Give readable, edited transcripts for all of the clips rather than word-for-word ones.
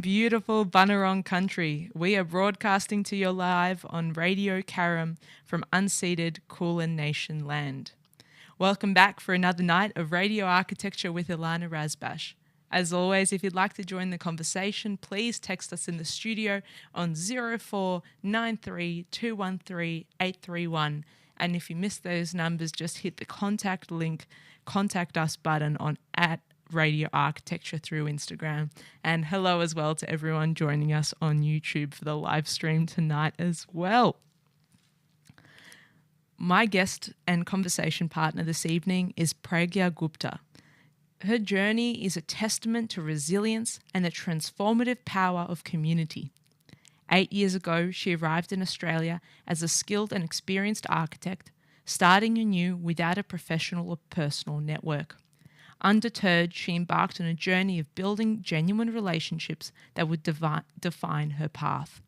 beautiful Bunurong country. We are broadcasting to you live on Radio Karam from unceded Kulin Nation land. Welcome back for another night of Radio Architecture with Ilana Razbash. As always, if you'd like to join the conversation, please text us in the studio on 0493 213 831. And if you miss those numbers, just hit the contact link, contact us button on @Radio Architecture through Instagram. And hello as well to everyone joining us on YouTube for the live stream tonight as well. My guest and conversation partner this evening is Pragya Gupta. Her journey is a testament to resilience and the transformative power of community. 8 years ago, she arrived in Australia as a skilled and experienced architect, starting anew without a professional or personal network. Undeterred, she embarked on a journey of building genuine relationships that would define her path.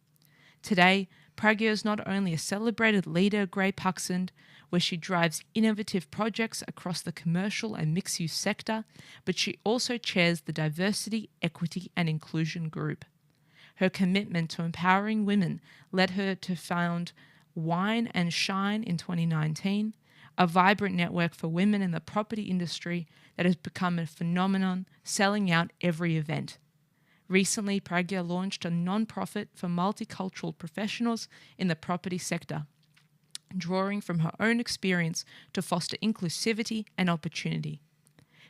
Today, Pragya is not only a celebrated leader of Grey Puxand, where she drives innovative projects across the commercial and mixed-use sector, but she also chairs the Diversity, Equity and Inclusion Group. Her commitment to empowering women led her to found Wine and Shine in 2019, a vibrant network for women in the property industry that has become a phenomenon, selling out every event. Recently, Pragya launched a non-profit for multicultural professionals in the property sector, drawing from her own experience to foster inclusivity and opportunity.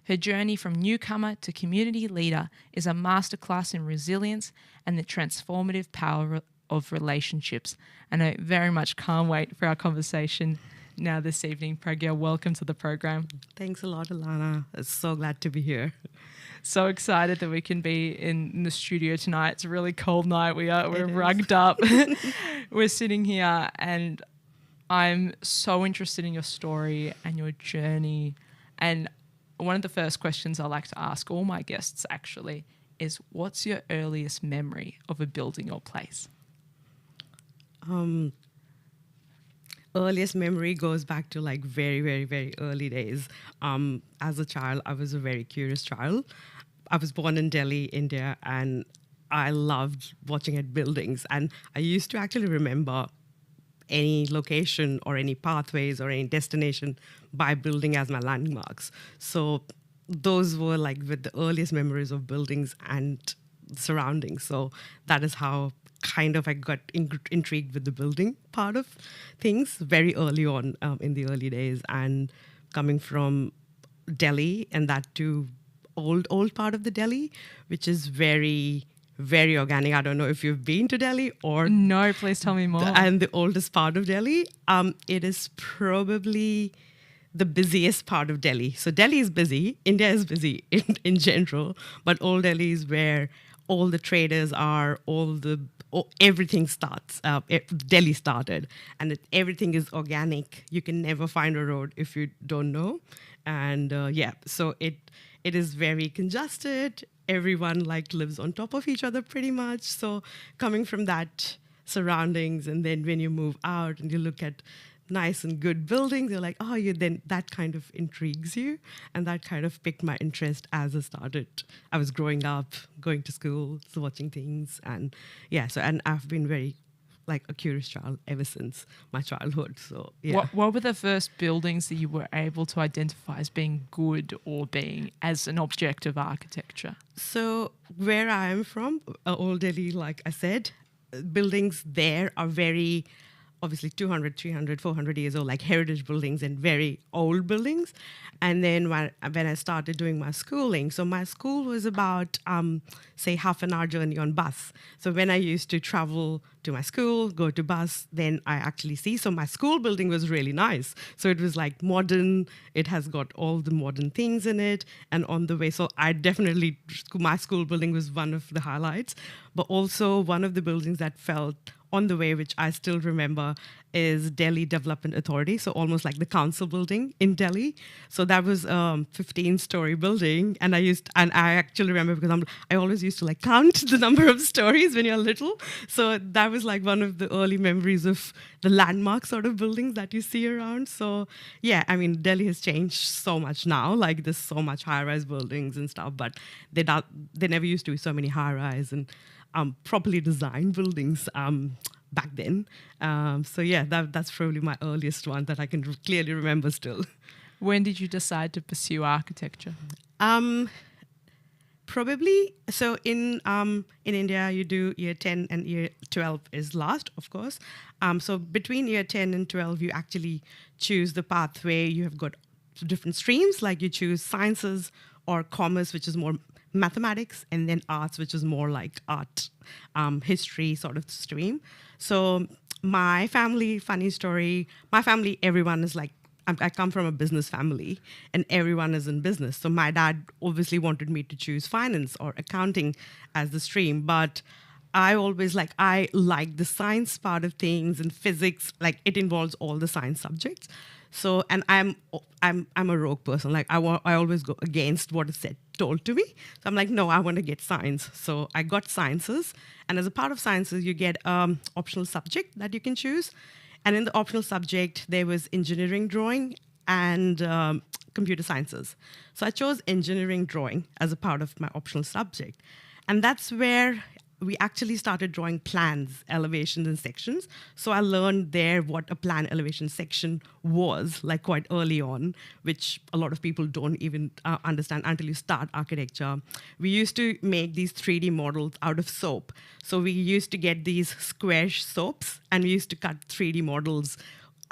Her journey from newcomer to community leader is a masterclass in resilience and the transformative power of relationships. And I very much can't wait for our conversation now this evening. Pragya, welcome to the program. Thanks a lot, Ilana. I'm so glad to be here. So excited that we can be in the studio tonight. It's a really cold night. We're rugged up. We're sitting here and I'm so interested in your story and your journey. And one of the first questions I like to ask all my guests actually is, what's your earliest memory of a building or place? Earliest memory goes back to like very, very, very early days. As a child, I was a very curious child. I was born in Delhi, India, and I loved watching at buildings. And I used to actually remember any location or any pathways or any destination by building as my landmarks. So those were like with the earliest memories of buildings and surroundings. So that is how kind of I got intrigued with the building part of things very early on in the early days. And coming from Delhi and that to old part of the Delhi, which is very, very organic. I don't know if you've been to Delhi or... No, please tell me more. And the oldest part of Delhi, it is probably the busiest part of Delhi. So Delhi is busy, India is busy in general, but Old Delhi is where all the traders are, everything starts. Delhi started, and everything is organic. You can never find a road if you don't know. And so it is very congested. Everyone like lives on top of each other pretty much. So coming from that surroundings, and then when you move out and you look at nice and good buildings, you're like, then that kind of intrigues you. And that kind of piqued my interest as I was growing up, going to school, so watching things. And and I've been very like a curious child ever since my childhood. So yeah. What were the first buildings that you were able to identify as being good or being as an object of architecture? So where I am from, Old Delhi, like I said, buildings there are very obviously 200, 300, 400 years old, like heritage buildings and very old buildings. And then when I started doing my schooling, so my school was about, say, half an hour journey on bus. So when I used to travel to my school, go to bus, then I actually see. So my school building was really nice. So it was like modern. It has got all the modern things in it. And on the way, so my school building was one of the highlights. But also one of the buildings that felt on the way, which I still remember, is Delhi Development Authority, so almost like the council building in Delhi. So that was a 15-story building, and I actually remember because I always used to like count the number of stories when you're little. So that was like one of the early memories of the landmark sort of buildings that you see around. So yeah, I mean, Delhi has changed so much now. Like there's so much high-rise buildings and stuff, but they never used to be so many high-rise and properly designed buildings back then. So yeah, that's probably my earliest one that I can clearly remember still. When did you decide to pursue architecture? Probably, so in India, you do year 10 and year 12 is last, of course. So between year 10 and 12, you actually choose the pathway. You have got different streams, like you choose sciences or commerce, which is more mathematics, and then arts, which is more like art, history sort of stream. So my family, funny story, my family, everyone is like, I come from a business family and everyone is in business. So my dad obviously wanted me to choose finance or accounting as the stream, but I always I like the science part of things and physics, like it involves all the science subjects. So, and I'm a rogue person. Like I always go against what is told to me. So I'm like, no, I want to get science. So I got sciences, and as a part of sciences, you get optional subject that you can choose. And in the optional subject, there was engineering drawing and computer sciences. So I chose engineering drawing as a part of my optional subject. And that's where we actually started drawing plans, elevations, and sections. So I learned there what a plan, elevation, section was, like quite early on, which a lot of people don't even understand until you start architecture. We used to make these 3D models out of soap. So we used to get these square soaps, and we used to cut 3D models,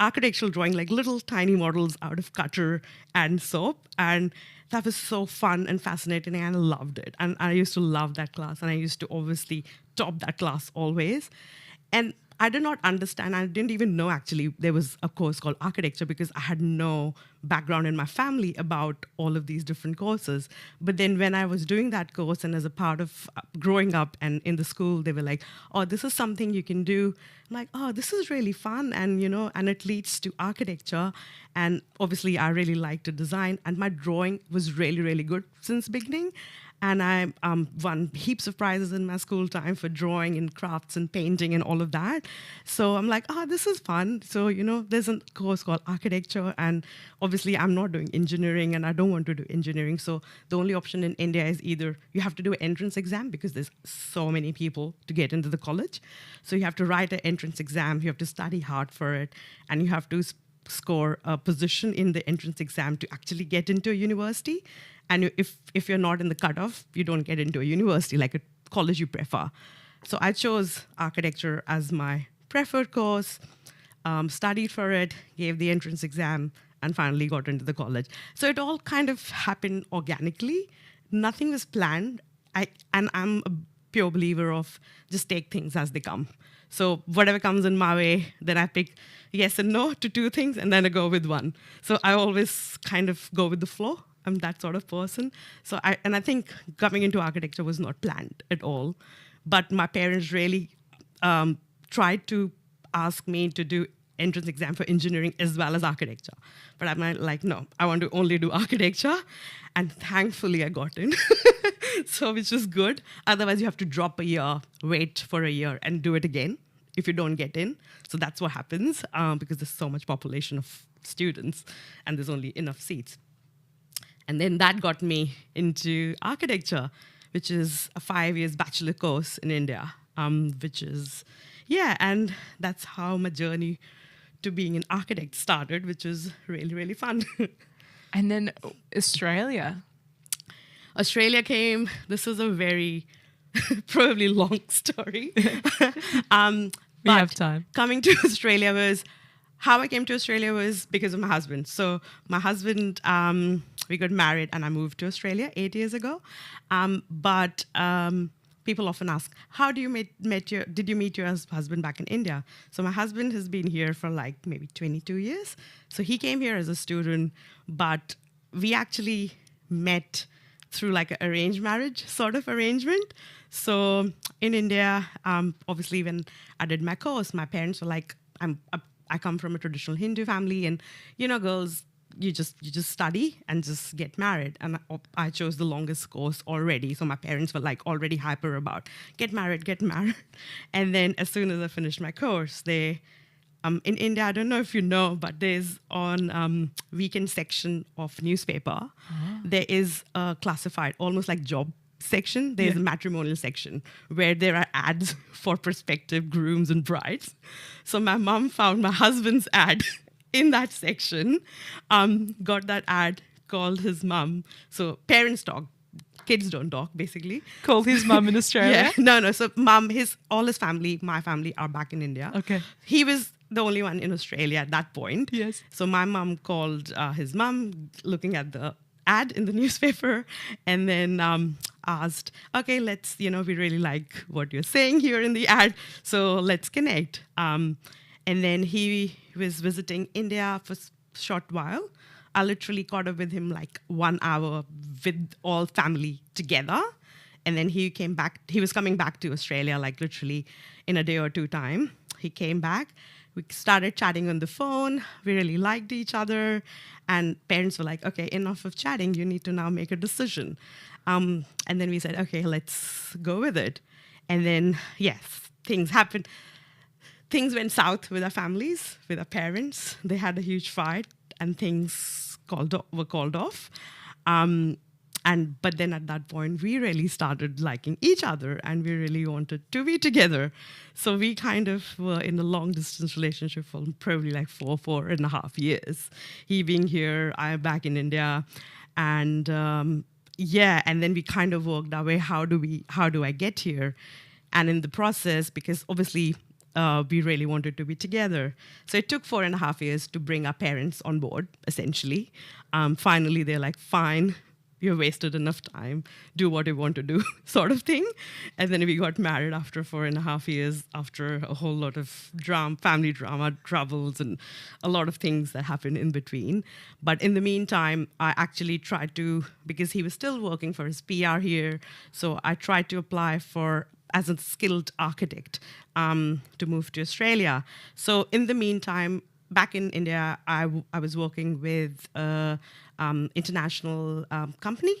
architectural drawing, like little tiny models out of cutter and soap. And that was so fun and fascinating, and I loved it. And I used to love that class, and I used to obviously top that class always. And I did not understand, I didn't even know actually there was a course called architecture because I had no background in my family about all of these different courses. But then when I was doing that course and as a part of growing up and in the school, they were like, oh, this is something you can do. I'm like, oh, this is really fun. And, and it leads to architecture. And obviously I really liked to design, and my drawing was really, really good since beginning. And I won heaps of prizes in my school time for drawing and crafts and painting and all of that. So I'm like, this is fun. So, there's a course called architecture, and obviously I'm not doing engineering and I don't want to do engineering. So the only option in India is either you have to do an entrance exam because there's so many people to get into the college. So you have to write an entrance exam, you have to study hard for it, and you have to score a position in the entrance exam to actually get into a university. And if you're not in the cutoff, you don't get into a university, like a college you prefer. So I chose architecture as my preferred course, studied for it, gave the entrance exam, and finally got into the college. So it all kind of happened organically. Nothing was planned. And I'm a pure believer of just take things as they come. So whatever comes in my way, then I pick yes and no to two things, and then I go with one. So I always kind of go with the flow. I'm that sort of person. So I think coming into architecture was not planned at all. But my parents really tried to ask me to do entrance exam for engineering as well as architecture. But I'm like, no, I want to only do architecture. And thankfully I got in, so which is good. Otherwise you have to drop a year, wait for a year and do it again if you don't get in. So that's what happens because there's so much population of students and there's only enough seats. And then that got me into architecture, which is a 5 years bachelor course in India, which is, and that's how my journey to being an architect started, which is really, really fun. And then Australia. Australia came, this is a very probably long story. We have time. Coming to Australia was, how I came to Australia was because of my husband. So my husband, we got married and I moved to Australia 8 years ago. But people often ask, how do you did you meet your husband back in India? So my husband has been here for like maybe 22 years. So he came here as a student, but we actually met through like an arranged marriage sort of arrangement. So in India, obviously, when I did my course, my parents were like, I come from a traditional Hindu family, and girls, you just study and just get married. And I chose the longest course already, so my parents were like already hyper about get married, get married. And then as soon as I finished my course, they in India, I don't know if you know, but there's on weekend section of newspaper, there is a classified, almost like job section. There's a matrimonial section where there are ads for prospective grooms and brides. So my mom found my husband's ad in that section, got that ad, called his mom. So parents talk, kids don't talk, basically. Called his mum in Australia? No. So mom, all his family, my family are back in India. Okay. He was the only one in Australia at that point. Yes. So my mom called his mom, looking at the ad in the newspaper, and then asked, okay, let's, we really like what you're saying here in the ad, so let's connect. And then he was visiting India for a short while. I literally caught up with him like 1 hour with all family together. And then he came back. He was coming back to Australia, like literally in a day or two time. He came back. We started chatting on the phone. We really liked each other. And parents were like, okay, enough of chatting. You need to now make a decision. And then we said, okay, let's go with it. And then, yes, things happened. Things went south with our families, with our parents. They had a huge fight, and things were called off. But then at that point, we really started liking each other, and we really wanted to be together. So we kind of were in a long distance relationship for probably like 4.5 years. He being here, I back in India, and and then we kind of worked our way. How do I get here? And in the process, because obviously we really wanted to be together. So it took 4.5 years to bring our parents on board, essentially. Finally, they're like, fine, you've wasted enough time, do what you want to do, sort of thing. And then we got married after 4.5 years, after a whole lot of family drama, troubles, and a lot of things that happened in between. But in the meantime, I actually tried to, because he was still working for his PR here, so I tried to apply as a skilled architect to move to Australia. So in the meantime, back in India, I was working with an international company,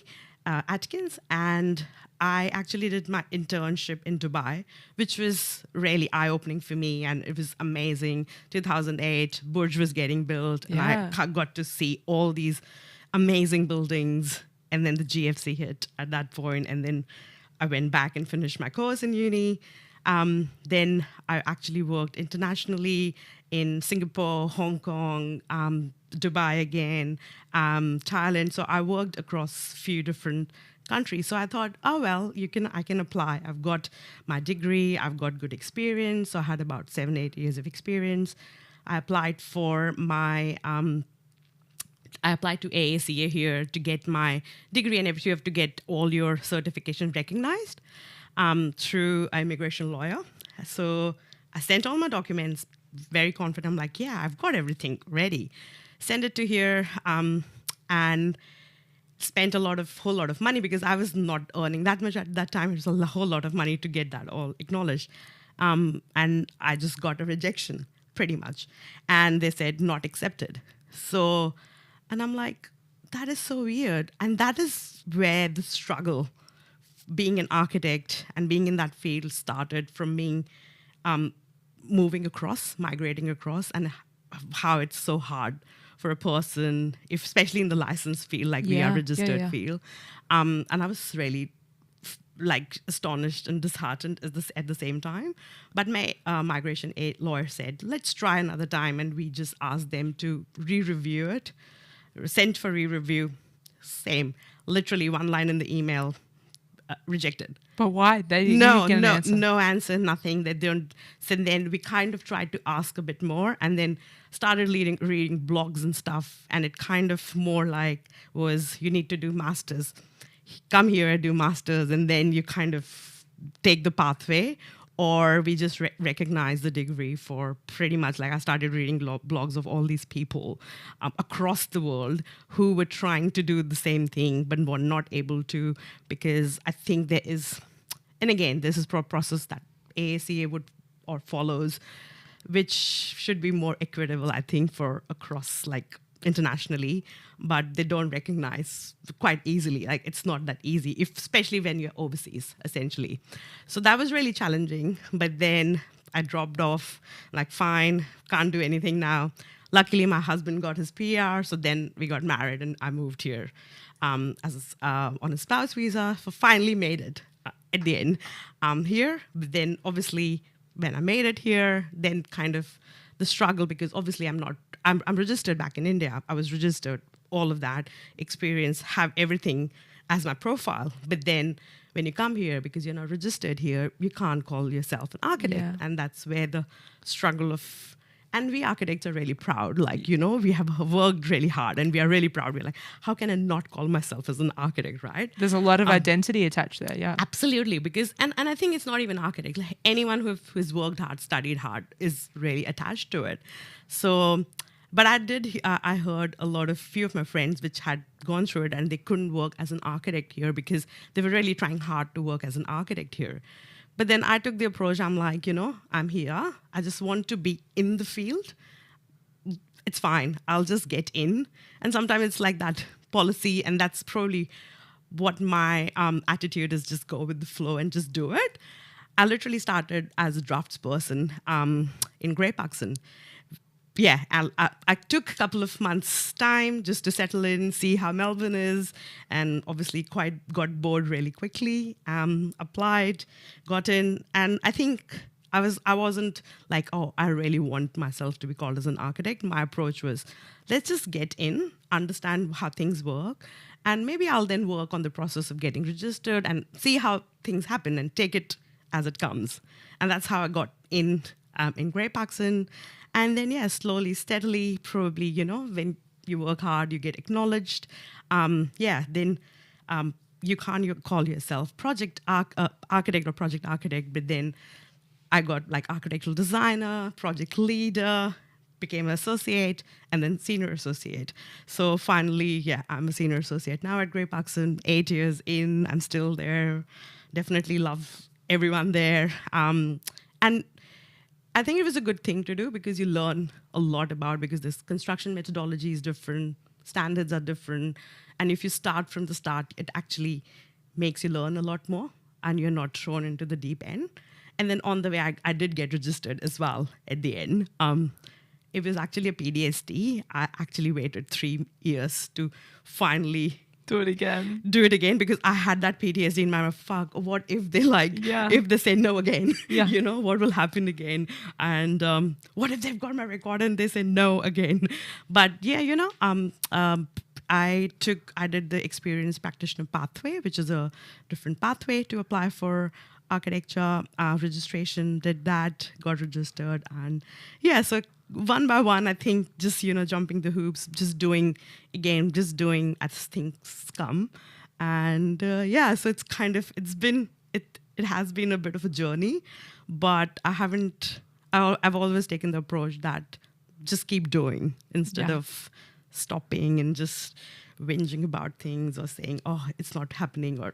Atkins, and I actually did my internship in Dubai, which was really eye-opening for me, and it was amazing. 2008, Burj was getting built, and I got to see all these amazing buildings, and then the GFC hit at that point, and then I went back and finished my course in uni. Then I actually worked internationally in Singapore, Hong Kong, Dubai again, Thailand. So I worked across a few different countries. So I thought, oh, well, I can apply. I've got my degree. I've got good experience. So I had about 7-8 years of experience. I applied for I applied to AACA here to get my degree, and you have to get all your certifications recognized through an immigration lawyer. So I sent all my documents, very confident. I'm like, yeah, I've got everything ready. Send it to here, and spent whole lot of money, because I was not earning that much at that time. It was a whole lot of money to get that all acknowledged. And I just got a rejection, pretty much. And they said, not accepted. So, and I'm like, that is so weird. And that is where the struggle, being an architect and being in that field, started, from being moving across, migrating across, and how it's so hard for a person, especially in the licensed field, like we are registered field. And I was really astonished and disheartened at the same time. But my migration aid lawyer said, let's try another time. And we just asked them to re-review it, sent for re-review, same, literally one line in the email, rejected. But why? They didn't get an answer. No answer, nothing. They don't. So then we kind of tried to ask a bit more, and then started reading blogs and stuff. And it kind of more like was, you need to do masters. Come here and do masters, and then you kind of take the pathway. Or we just recognize the degree for pretty much, like I started reading blogs of all these people across the world who were trying to do the same thing but were not able to, because I think there is and again, this is a process that AACA would or follows, which should be more equitable, I think, for across like internationally, but they don't recognize quite easily. Like it's not that easy, if especially when you're overseas, essentially. So that was really challenging. But then I dropped off, like fine, can't do anything now. Luckily, my husband got his PR, so then we got married and I moved here on a spouse visa. So finally made it at the end here. But then obviously when I made it here, then kind of the struggle, because obviously I'm registered back in India. I was registered, all of that experience, have everything as my profile. But then when you come here, because you're not registered here, you can't call yourself an architect. Yeah. And that's where the struggle of, and we architects are really proud. Like, you know, we have worked really hard and we are really proud. We're like, how can I not call myself as an architect, right? There's a lot of identity attached there, yeah. Absolutely, because, and I think it's not even architect. Like anyone who's worked hard, studied hard is really attached to it. So, but I heard few of my friends which had gone through it and they couldn't work as an architect here because they were really trying hard to work as an architect here. But then I took the approach, I'm like, you know, I'm here. I just want to be in the field. It's fine. I'll just get in. And sometimes it's like that policy, and that's probably what my attitude is, just go with the flow and just do it. I literally started as a draftsperson in Grey Paxton. Yeah, I took a couple of months' time just to settle in, see how Melbourne is, and obviously got bored really quickly. Applied, got in, and I think I wasn't like, oh, I really want myself to be called as an architect. My approach was, let's just get in, understand how things work, and maybe I'll then work on the process of getting registered and see how things happen and take it as it comes. And that's how I got in Grey Paxton. And then, yeah, slowly, steadily, probably, you know, when you work hard, you get acknowledged. Then you can't call yourself architect or project architect, but then I got like architectural designer, project leader, became an associate, and then senior associate. So finally, yeah, I'm a senior associate now at Grey Paxton, 8 years in, I'm still there. Definitely love everyone there. And I think it was a good thing to do because you learn a lot because this construction methodology is different, standards are different. And if you start from the start, it actually makes you learn a lot more and you're not thrown into the deep end. And then on the way, I did get registered as well at the end. It was actually a PDSD. I actually waited 3 years to finally Do it again. do it again because I had that PTSD in my mind. Fuck, what if they if they say no again? Yeah. You know, what will happen again? And what if they've got my record and they say no again? But yeah, you know, I did the experienced practitioner pathway, which is a different pathway to apply for architecture registration. Did that, got registered, and yeah, so one by one, I think just, you know, jumping the hoops, just doing as things come. And yeah, so it's kind of, it has been a bit of a journey, but I've always taken the approach that just keep doing instead of stopping and just whinging about things or saying, oh, it's not happening or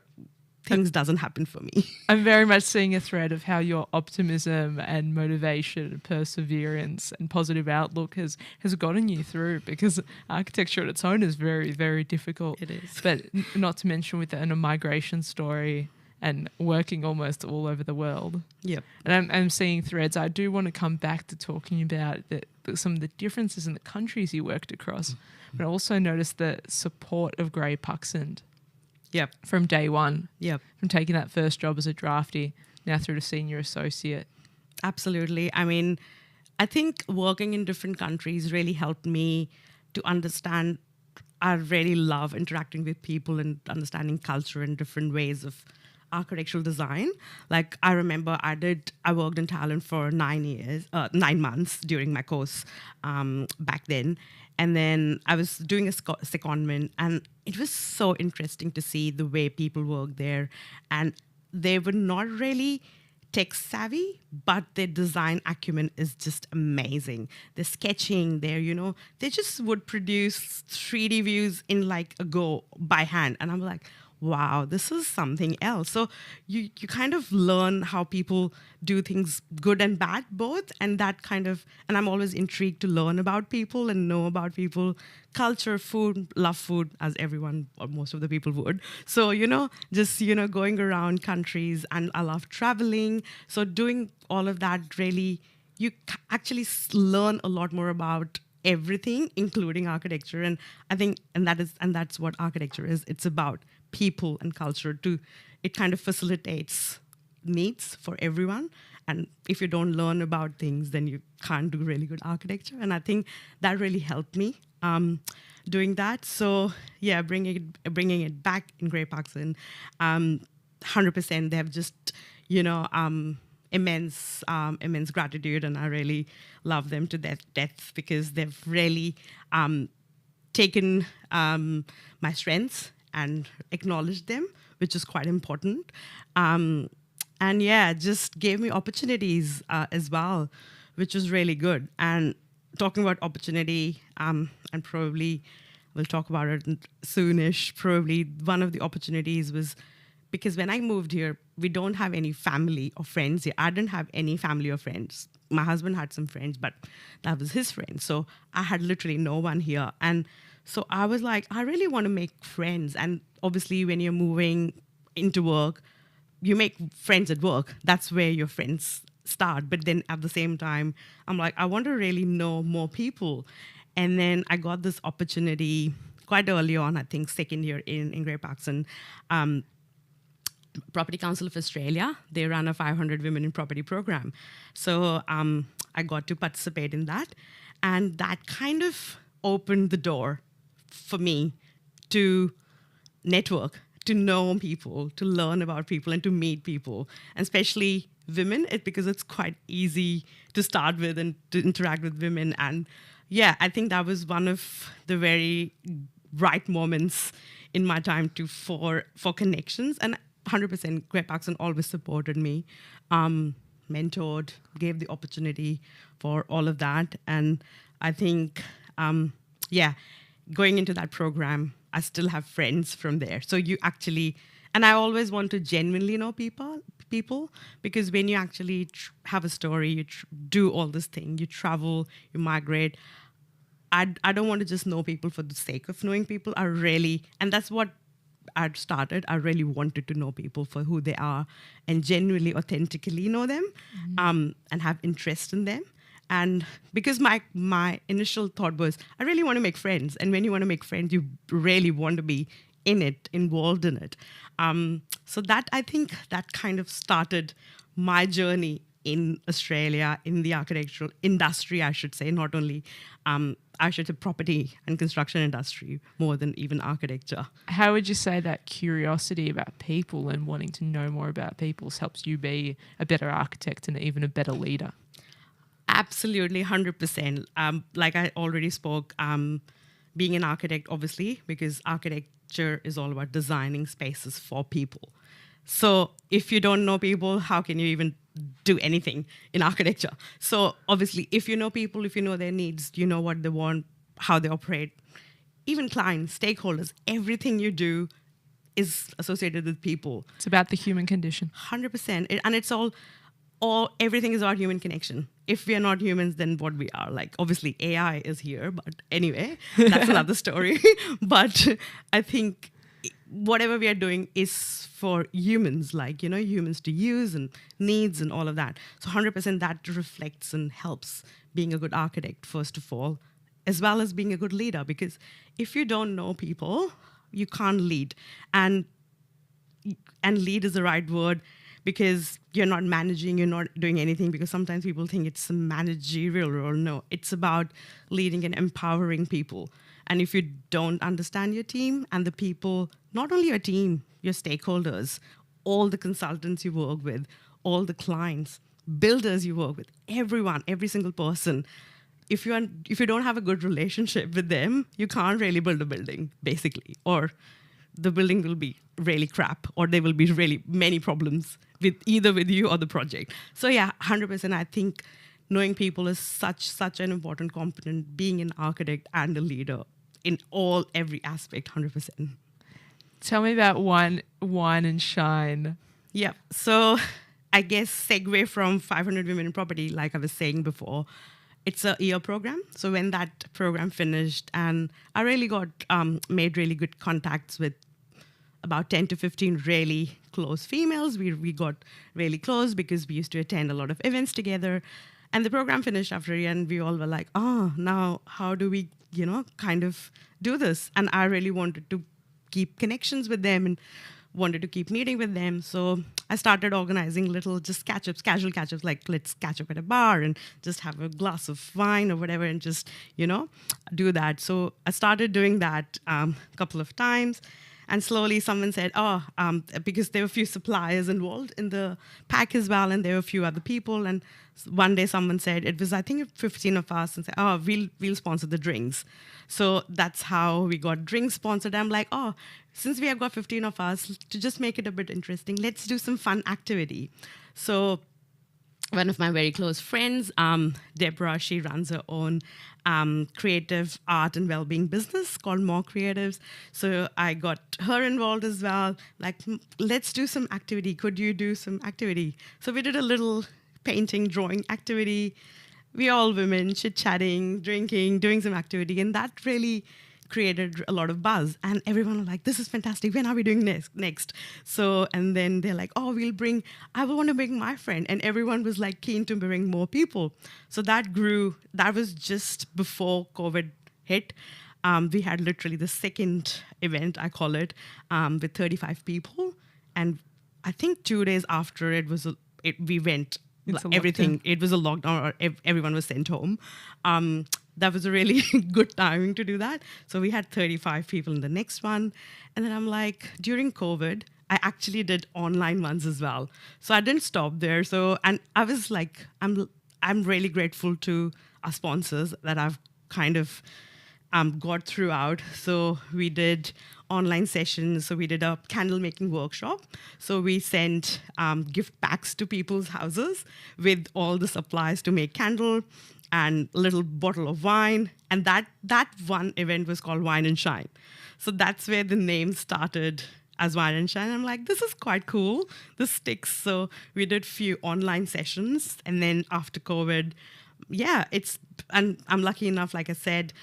things doesn't happen for me. I'm very much seeing a thread of how your optimism and motivation and perseverance and positive outlook has gotten you through, because architecture on its own is very, very difficult. It is. But not to mention with a migration story and working almost all over the world. Yep. And I'm seeing threads. I do want to come back to talking about some of the differences in the countries you worked across, but I also noticed the support of Grey Paxton. Yep. From day one. Yep. From taking that first job as a drafty now through to senior associate. Absolutely. I mean, I think working in different countries really helped me to understand. I really love interacting with people and understanding culture and different ways of architectural design. Like I remember I worked in Thailand for 9 months during my course back then. And then I was doing a secondment, and it was so interesting to see the way people work there. And they were not really tech savvy, but their design acumen is just amazing. The sketching there, you know, they just would produce 3D views in like a go by hand. And I'm like, wow, this is something else. So you kind of learn how people do things, good and bad both, and that kind of, and I'm always intrigued to learn about people and know about people, culture, food, love food, as everyone or most of the people would. So just going around countries, and I love traveling. So doing all of that, really, you actually learn a lot more about everything, including architecture. And I think, and that's what architecture is. It's about people and culture. It kind of facilitates needs for everyone. And if you don't learn about things, then you can't do really good architecture. And I think that really helped me doing that. So yeah, bringing it back in Grey Parkson, 100%. They have just immense gratitude, and I really love them to death because they've really taken my strengths and acknowledged them, which is quite important. And yeah, just gave me opportunities as well, which was really good. And talking about opportunity, and probably we'll talk about it soonish, probably one of the opportunities was because when I moved here, we don't have any family or friends here. I didn't have any family or friends. My husband had some friends, but that was his friend. So I had literally no one here. And so I was like, I really want to make friends. And obviously, when you're moving into work, you make friends at work. That's where your friends start. But then at the same time, I'm like, I want to really know more people. And then I got this opportunity quite early on, I think second year in Grey Parkson. Property Council of Australia, they run a 500 Women in Property program. So I got to participate in that. And that kind of opened the door for me to network, to know people, to learn about people, and to meet people, and especially women, because it's quite easy to start with and to interact with women. And yeah, I think that was one of the very right moments in my time for connections. And 100% Grey Parkson always supported me, mentored, gave the opportunity for all of that. And I think, going into that program, I still have friends from there. So you actually, and I always want to genuinely know people, because when you actually have a story, you do all this thing, you travel, you migrate. I don't want to just know people for the sake of knowing people. And that's what I started. I really wanted to know people for who they are and genuinely, authentically know them, and have interest in them. And because my initial thought was, I really want to make friends. And when you want to make friends, you really want to be in it, involved in it. So that, I think, that kind of started my journey in in the architectural industry, I should say, not only, I should say, property and construction industry, more than even architecture. How would you say that curiosity about people and wanting to know more about people helps you be a better architect and even a better leader? Absolutely, 100%. Like I already spoke, being an architect, obviously, because architecture is all about designing spaces for people. So if you don't know people, how can you even do anything in architecture? So obviously, if you know people, if you know their needs, you know what they want, how they operate, even clients, stakeholders, everything you do is associated with people. It's about the human condition. 100%. And it's everything is about human connection. If we are not humans, then what we are. Like, obviously, AI is here, but anyway, that's another story. But I think whatever we are doing is for humans, like, humans to use and needs and all of that. So 100% that reflects and helps being a good architect, first of all, as well as being a good leader. Because if you don't know people, you can't lead. And lead is the right word, because you're not managing, you're not doing anything, because sometimes people think it's a managerial role. No, it's about leading and empowering people. And if you don't understand your team and the people, not only your team, your stakeholders, all the consultants you work with, all the clients, builders you work with, everyone, every single person, if you don't have a good relationship with them, you can't really build a building, basically. Or the building will be really crap, or there will be really many problems with you or the project. So yeah, 100%. I think knowing people is such an important component, being an architect and a leader in every aspect, 100%. Tell me about wine and shine. Yeah. So I guess segue from 500 Women in Property, like I was saying before, it's a year program. So when that program finished, and I really got made really good contacts with about 10 to 15 really close females. We got really close because we used to attend a lot of events together. And the program finished after a year, and we all were like, oh, now how do we, kind of do this? And I really wanted to keep connections with them and wanted to keep meeting with them. So I started organizing little just catch-ups, casual catch-ups, like let's catch up at a bar and just have a glass of wine or whatever and just, do that. So I started doing that a couple of times. And slowly someone said, because there were a few suppliers involved in the pack as well, and there were a few other people. And one day someone said, it was, I think, 15 of us, and said, we'll sponsor the drinks. So that's how we got drinks sponsored. I'm like, since we have got 15 of us, to just make it a bit interesting, let's do some fun activity. So one of my very close friends, Deborah, she runs her own creative art and well-being business called More Creatives. So I got her involved as well. Like, let's do some activity. Could you do some activity? So we did a little painting, drawing activity. We all women chit-chatting, drinking, doing some activity. And that really created a lot of buzz, and everyone was like, this is fantastic, when are we doing next? So, and then they're like, I will want to bring my friend, and everyone was like keen to bring more people. So that grew. That was just before COVID hit. We had literally the second event, I call it, with 35 people, and I think 2 days after it was, we went, everything, it was a lockdown, or everyone was sent home. That was a really good timing to do that. So we had 35 people in the next one. And then I'm like, during COVID, I actually did online ones as well. So I didn't stop there. So, and I was like, I'm really grateful to our sponsors that I've kind of got throughout. So we did online sessions. So we did a candle making workshop. So we sent gift packs to people's houses with all the supplies to make candle and a little bottle of wine. And that one event was called Wine and Shine. So that's where the name started, as Wine and Shine. I'm like, this is quite cool. This sticks. So we did few online sessions. And then after COVID, and I'm lucky enough, like I said,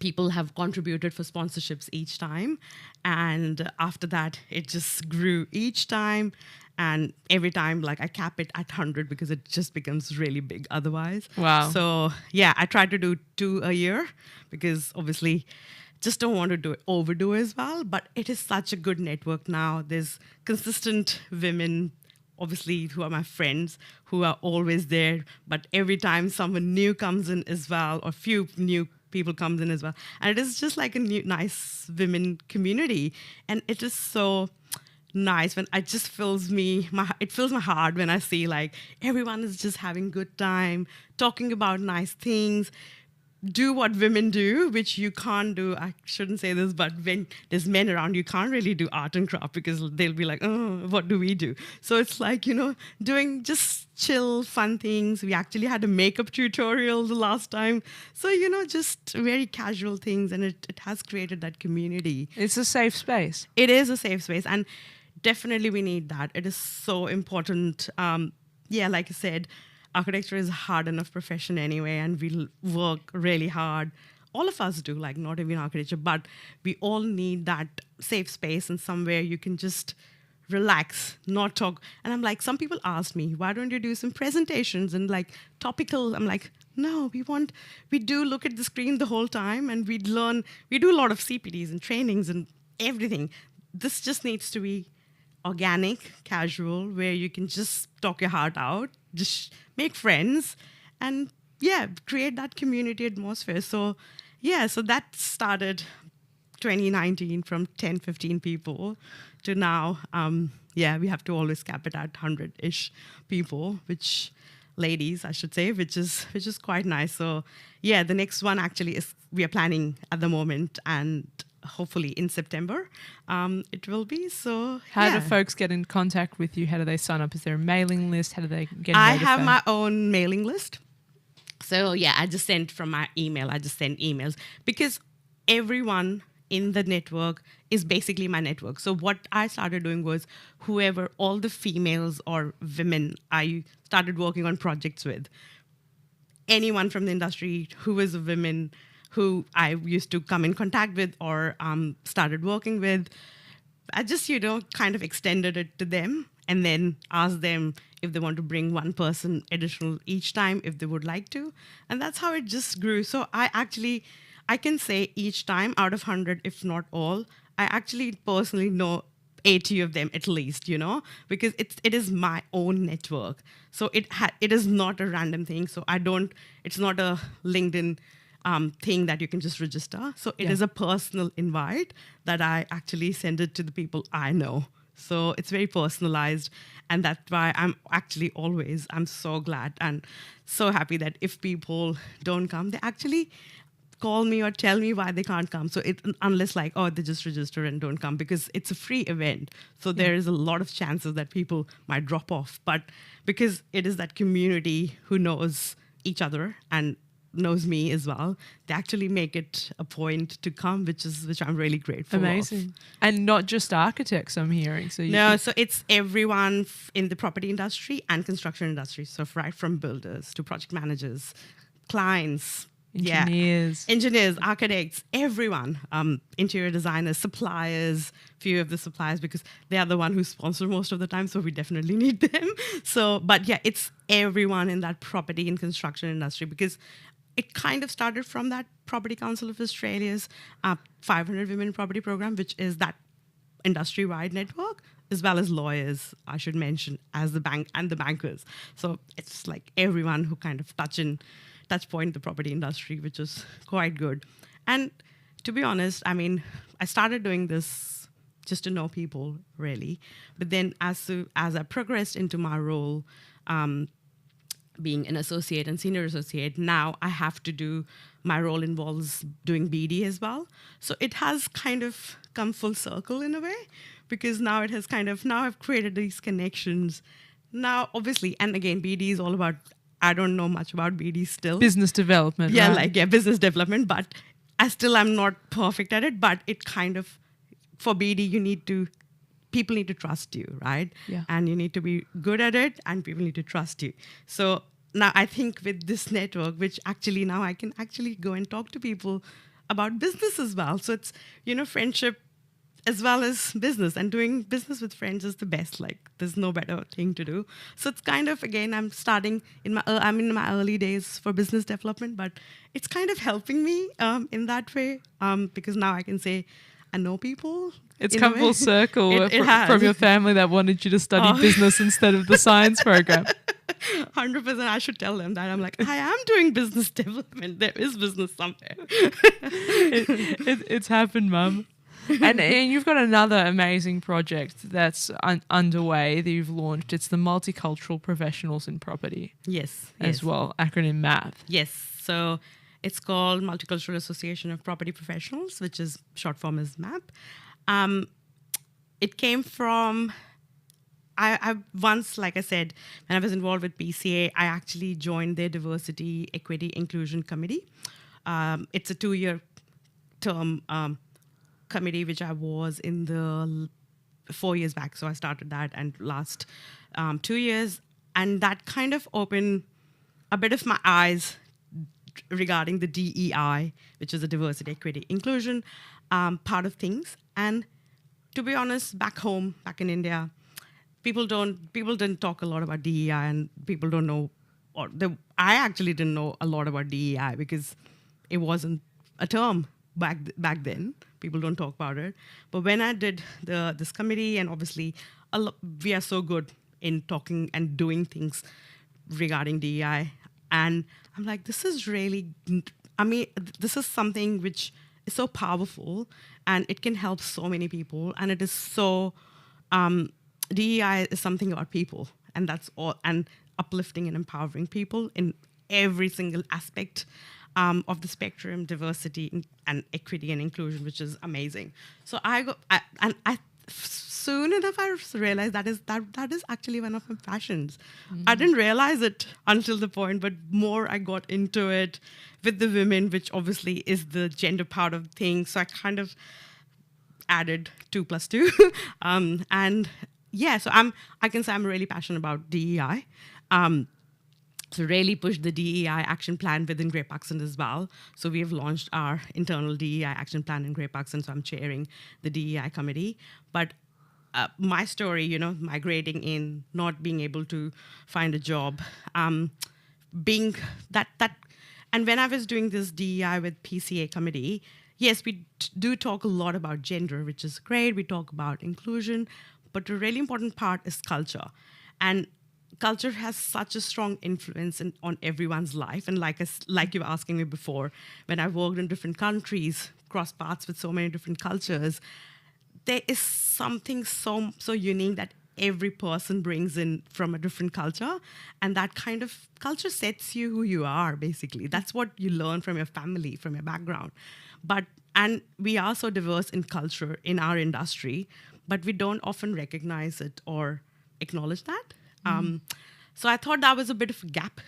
people have contributed for sponsorships each time. And after that, it just grew each time. And every time, like, I cap it at 100 because it just becomes really big otherwise. Wow. So, yeah, I try to do 2 a year because obviously just don't want to overdo as well. But it is such a good network now. There's consistent women, obviously, who are my friends, who are always there. But every time someone new comes in as well, or few new people comes in as well. And it is just like a nice women community. And it is so nice when it just fills my heart when I see like everyone is just having good time, talking about nice things, do what women do, which you can't do. I shouldn't say this, but when there's men around, you can't really do art and craft because they'll be like, oh, what do we do? So it's like, doing just chill, fun things. We actually had a makeup tutorial the last time. So, just very casual things. And it has created that community. It's a safe space. It is a safe space. And definitely we need that. It is so important. Like I said, architecture is a hard enough profession anyway, and we work really hard. All of us do, like not even architecture, but we all need that safe space and somewhere you can just relax, not talk. And I'm like, some people ask me, why don't you do some presentations and like topical? I'm like, no, we do look at the screen the whole time and we do a lot of CPDs and trainings and everything. This just needs to be organic, casual, where you can just talk your heart out, just make friends, and create that community atmosphere. So that started 2019 from 10, 15 people to now. We have to always cap it at 100-ish people, ladies, I should say, which is quite nice. So the next one actually is we are planning at the moment, and hopefully in September it will be. So how do folks get in contact with you? How do they sign up? Is there a mailing list? How do they get I notified? have my own mailing list. So I just send from my email. I just send emails because everyone in the network is basically my network. So what I started doing was all the females or women I started working on projects with, anyone from the industry who was a woman who I used to come in contact with or started working with, I just, kind of extended it to them and then asked them if they want to bring one person additional each time, if they would like to. And that's how it just grew. So I can say each time out of 100, if not all, I actually personally know 80 of them at least, because it is my own network. So it is not a random thing. So it's not a LinkedIn thing that you can just register. So it is a personal invite that I actually send it to the people I know. So it's very personalized. And that's why I'm so glad and so happy that if people don't come, they actually call me or tell me why they can't come. So unless they just register and don't come, because it's a free event. So there is a lot of chances that people might drop off. But because it is that community who knows each other and knows me as well, they actually make it a point to come, which I'm really grateful Amazing. of. And not just architects, I'm hearing. So so it's everyone in the property industry and construction industry. So right from builders to project managers, clients, engineers, architects, everyone, interior designers, suppliers, few of the suppliers, because they are the one who sponsor most of the time, so we definitely need them. So, but it's everyone in that property and construction industry, because it kind of started from that Property Council of Australia's 500 Women Property Program, which is that industry-wide network, as well as lawyers, I should mention, as the bank and the bankers. So it's like everyone who kind of touch point the property industry, which is quite good. And to be honest, I started doing this just to know people, really. But then as I progressed into my role, being an associate and senior associate, now I have to do, my role involves doing BD as well. So it has kind of come full circle in a way, because now I've created these connections. Now, obviously, and again, BD is all about, I don't know much about BD still. Business development. Yeah, right? Business development, but I'm not perfect at it, but it kind of, for BD, people need to trust you, right? Yeah. And you need to be good at it, and people need to trust you. So now I think with this network, which actually now I can actually go and talk to people about business as well. So it's, friendship as well as business, and doing business with friends is the best. There's no better thing to do. So it's kind of, again, I'm in my early days for business development, but it's kind of helping me in that way, because now I can say I know people. It's come full circle from your family that wanted you to study business instead of the science program. 100%. I should tell them that. I'm like, I am doing business development. There is business somewhere. It's happened, Mum. And you've got another amazing project that's underway that you've launched. It's the Multicultural Professionals in Property. Yes. As well, acronym MAP. Yes. So it's called Multicultural Association of Property Professionals, which is short form as MAP. It came from, I once, like I said, when I was involved with PCA, I actually joined their Diversity, Equity, Inclusion Committee. It's a 2-year term committee, which I was in the 4 years back. So I started that, and last 2 years. And that kind of opened a bit of my eyes regarding the DEI, which is the diversity, equity, inclusion part of things. And to be honest, back home, back in India, people didn't talk a lot about DEI, and people don't know, I actually didn't know a lot about DEI because it wasn't a term back then. People don't talk about it. But when I did this committee, and obviously we are so good in talking and doing things regarding DEI, and I'm like, this is something which is so powerful, and it can help so many people, and it is so, DEI is something about people, and that's all, and uplifting and empowering people in every single aspect of the spectrum, diversity and equity and inclusion, which is amazing. So soon enough, I realized that is actually one of my passions. I didn't realize it until the point, but more I got into it with the women, which obviously is the gender part of things. So I kind of added 2 plus 2, and yeah. So I can say I'm really passionate about DEI. So really pushed the DEI action plan within Grey Paxton as well. So we have launched our internal DEI action plan in Grey Paxton. So I'm chairing the DEI committee. But my story, migrating in, not being able to find a job, being that, and when I was doing this DEI with PCA committee, yes, we do talk a lot about gender, which is great. We talk about inclusion, but the really important part is culture. And culture has such a strong influence on everyone's life. And like you were asking me before, when I worked in different countries, crossed paths with so many different cultures, there is something so unique that every person brings in from a different culture. And that kind of culture sets you who you are, basically. That's what you learn from your family, from your background. And we are so diverse in culture in our industry, but we don't often recognize it or acknowledge that. So I thought that was a bit of a gap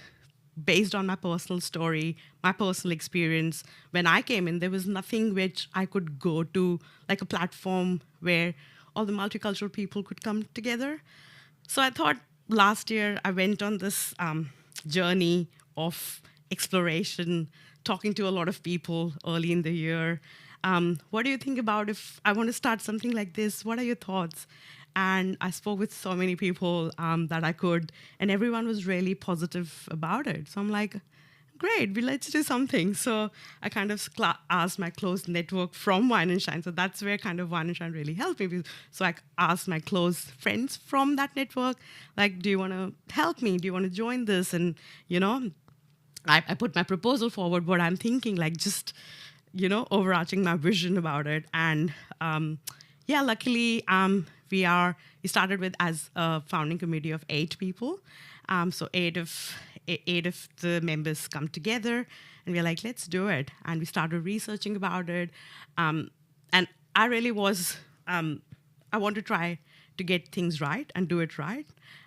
based on my personal story, my personal experience. When I came in, there was nothing which I could go to, like a platform where all the multicultural people could come together. So I thought last year I went on this journey of exploration, talking to a lot of people early in the year. What do you think about if I want to start something like this? What are your thoughts? And I spoke with so many people that I could, and everyone was really positive about it. So I'm like, great, let's do something. So I kind of asked my close network from Wine and Shine. So that's where kind of Wine and Shine really helped me. So I asked my close friends from that network, like, do you want to help me? Do you want to join this? And, I put my proposal forward, what I'm thinking, like just, overarching my vision about it. And luckily, we started with as a founding committee of 8 people. So eight of the members come together, and we're like, let's do it. And we started researching about it. And I really was, I want to try to get things right and do it right.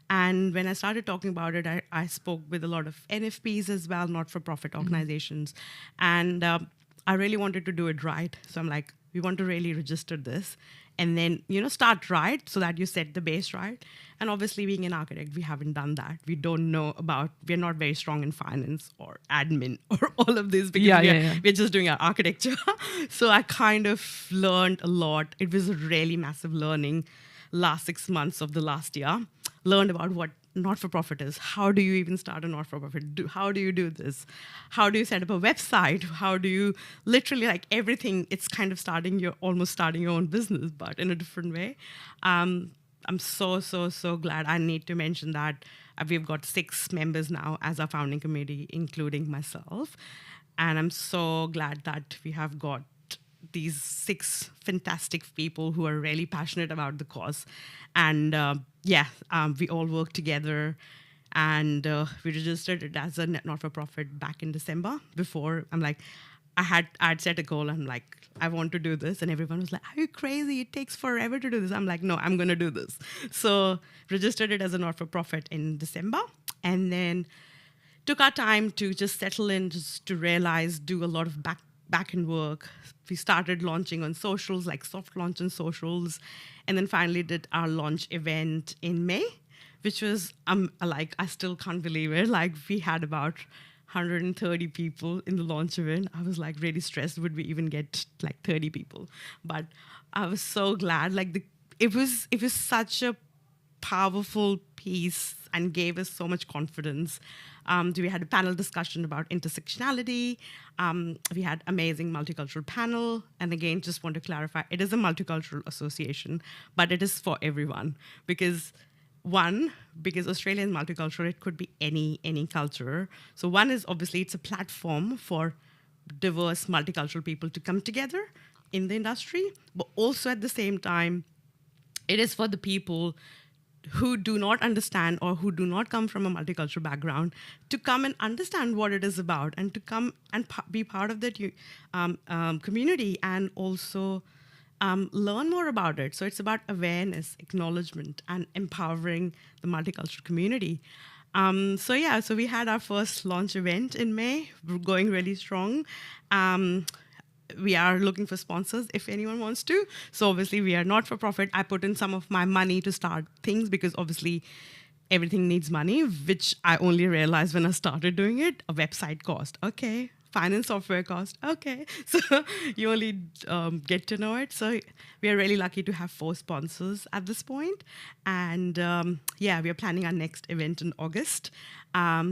And when I started talking about it, I spoke with a lot of NFPs as well, not-for-profit organizations. And I really wanted to do it right. So I'm like, we want to really register this and then, start right so that you set the base right. And obviously, being an architect, we haven't done that. We don't know we're not very strong in finance or admin or all of this because we're just doing our architecture. So I kind of learned a lot. It was a really massive learning last 6 months of the last year. Learned about what not-for-profit is. How do you even start a not-for-profit? How do you do this? How do you set up a website? How do you literally, like everything, it's kind of almost starting your own business, but in a different way. I'm so glad. I need to mention that we've got 6 members now as our founding committee, including myself. And I'm so glad that we have got these 6 fantastic people who are really passionate about the cause. And we all work together, and we registered it as a not-for-profit back in December. Before, I'm like, I'd set a goal. I'm like, I want to do this. And everyone was like, are you crazy? It takes forever to do this. I'm like, no, I'm going to do this. So registered it as a not-for-profit in December. And then took our time to just settle in, just to realize, do a lot of back-end work. We started launching on socials, like soft launch on socials. And then finally did our launch event in May, which was, I still can't believe it. Like, we had about 130 people in the launch event. I was like really stressed. Would we even get like 30 people? But I was so glad. Like it was such a powerful piece and gave us so much confidence. We had a panel discussion about intersectionality. We had amazing multicultural panel. And again, just want to clarify, it is a multicultural association, but it is for everyone. Because Australia is multicultural, it could be any culture. So one is obviously it's a platform for diverse multicultural people to come together in the industry, but also at the same time, it is for the people who do not understand or who do not come from a multicultural background to come and understand what it is about and to come and be part of that community and also learn more about it. So it's about awareness, acknowledgement, and empowering the multicultural community. So we had our first launch event in May. We're going really strong. We are looking for sponsors if anyone wants to. So obviously we are not for profit. I put in some of my money to start things because obviously everything needs money, which I only realized when I started doing it. A website cost, okay. Finance software cost, okay. So you only get to know it. So we are really lucky to have 4 sponsors at this point. And we are planning our next event in August,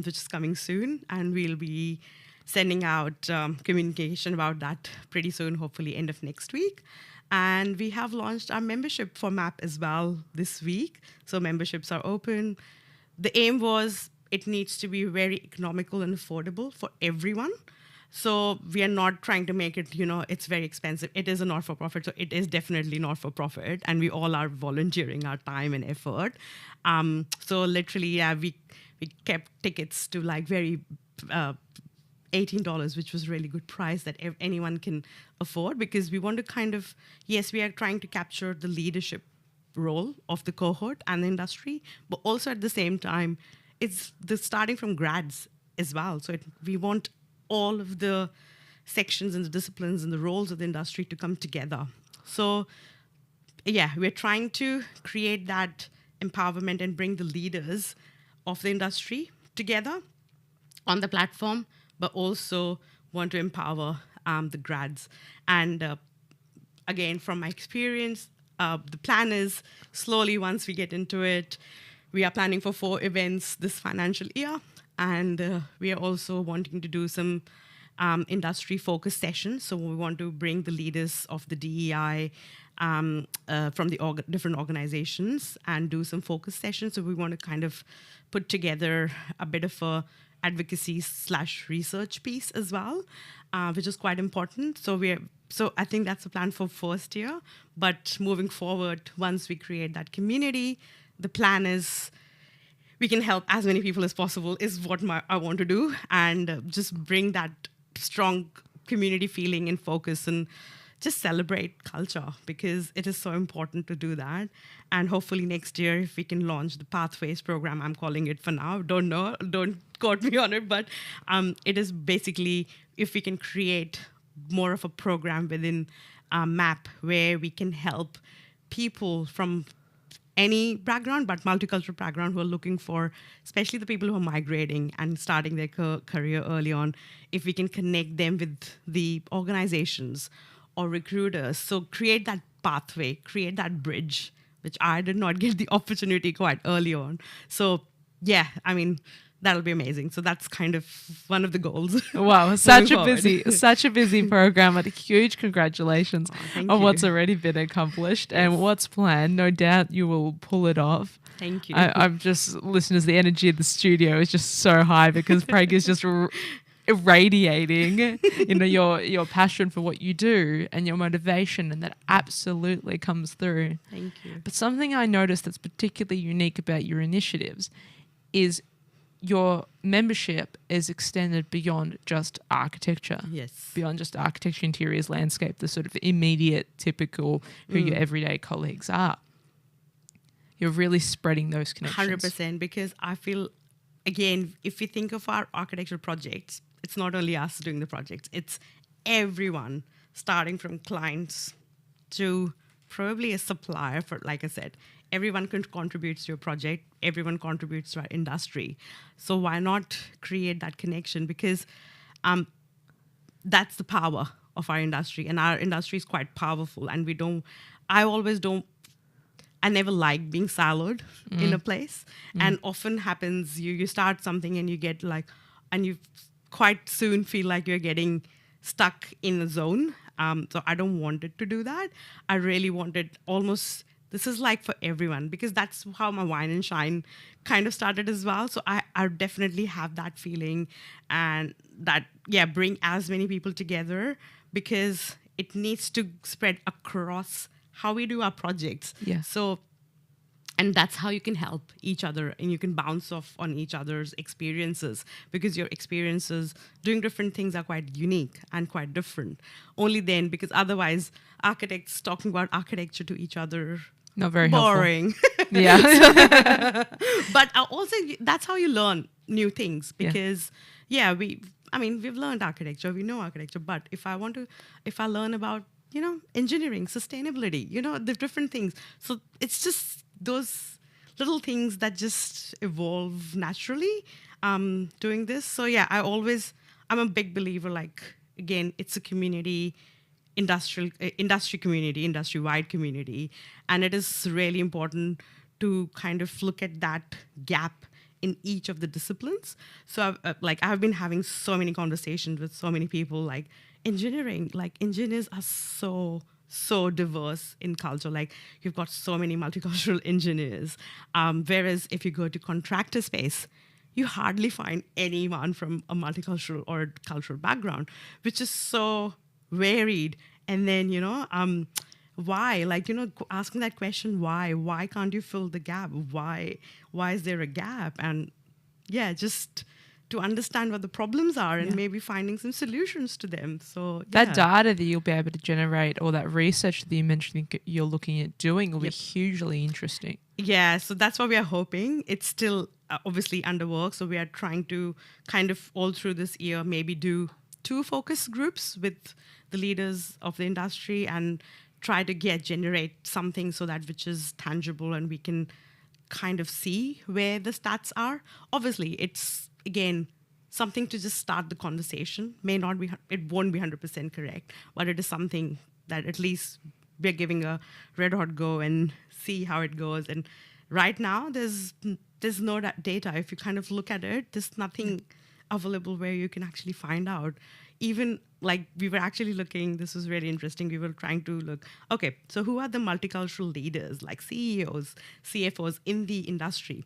which is coming soon. And we'll be sending out communication about that pretty soon, hopefully end of next week. And we have launched our membership for MAP as well this week. So memberships are open. The aim was it needs to be very economical and affordable for everyone. So we are not trying to make it, it's very expensive. It is a not-for-profit, so it is definitely not-for-profit. And we all are volunteering our time and effort. So literally, we kept tickets to like very $18, which was a really good price that anyone can afford, because we want to kind of, yes, we are trying to capture the leadership role of the cohort and the industry, but also at the same time, it's the starting from grads as well. So we want all of the sections and the disciplines and the roles of the industry to come together. So yeah, we're trying to create that empowerment and bring the leaders of the industry together on the platform, but also want to empower the grads. And again, from my experience, the plan is slowly, once we get into it, we are planning for 4 events this financial year. And we are also wanting to do some industry-focused sessions. So we want to bring the leaders of the DEI from the different organizations and do some focus sessions. So we want to kind of put together a bit of a advocacy/research piece as well, which is quite important. So I think that's the plan for first year. But moving forward, once we create that community, the plan is we can help as many people as possible is what I want to do, and just bring that strong community feeling and focus and just celebrate culture, because it is so important to do that. And hopefully next year, if we can launch the Pathways program, I'm calling it for now. Don't know, don't quote me on it, but it is basically if we can create more of a program within MAP where we can help people from any background, but multicultural background, who are looking for, especially the people who are migrating and starting their career early on, if we can connect them with the organizations or recruiters. So create that pathway, create that bridge, which I did not get the opportunity quite early on. So yeah, I mean, that'll be amazing. So that's kind of one of the goals. Wow, such a busy program. And huge congratulations on what's already been accomplished and what's planned. No doubt you will pull it off. Thank you. I'm just listeners. The energy of the studio is just so high because Pragya's just irradiating, your passion for what you do and your motivation, and that absolutely comes through. Thank you. But something I noticed that's particularly unique about your initiatives is your membership is extended beyond just architecture. Yes. Beyond just architecture, interiors, landscape, the sort of immediate, typical who your everyday colleagues are. You're really spreading those connections. 100%, because I feel, again, if we think of our architectural projects, it's not only us doing the projects, it's everyone, starting from clients to probably a supplier for, like I said, everyone contributes to your project, everyone contributes to our industry. So why not create that connection? Because that's the power of our industry, and our industry is quite powerful, and I never like being siloed in a place. And often happens, you start something and you get and you quite soon feel like you're getting stuck in a zone. So I don't want it to do that. I really wanted this is like for everyone, because that's how my Wine and Shine kind of started as well. So I definitely have that feeling, and that, bring as many people together, because it needs to spread across how we do our projects. Yeah. So And that's how you can help each other, and you can bounce off on each other's experiences, because your experiences doing different things are quite unique and quite different. Only then, because otherwise architects talking about architecture to each other, Not very boring. helpful. Yeah. But also that's how you learn new things, Yeah. because we've learned architecture, we know architecture, but if I learn about engineering, sustainability, the different things, so it's just those little things that just evolve naturally doing this. So yeah, I'm a big believer, like, again, it's a community, industry community, industry wide community, and it is really important to kind of look at that gap in each of the disciplines. So I've been having so many conversations with so many people, like engineering, like engineers are so diverse in culture. Like, you've got so many multicultural engineers, whereas if you go to contractor space, you hardly find anyone from a multicultural or cultural background, which is so varied. And then why, like, asking that question, why can't you fill the gap, why is there a gap? And yeah, just to understand what the problems are, and maybe finding some solutions to them. So that data that you'll be able to generate, or that research that you mentioned you're looking at doing, will be hugely interesting. Yeah, so that's what we are hoping. It's still obviously under work, so we are trying to kind of all through this year maybe do 2 focus groups with the leaders of the industry, and try to generate something so that which is tangible, and we can kind of see where the stats are. Obviously, it's, again, something to just start the conversation. It won't be 100% correct, but it is something that at least we're giving a red hot go and see how it goes. And right now, there's no data. If you kind of look at it, there's nothing available where you can actually find out. Even like we were actually looking, this was really interesting. We were trying to look, okay, so who are the multicultural leaders, like CEOs, CFOs in the industry?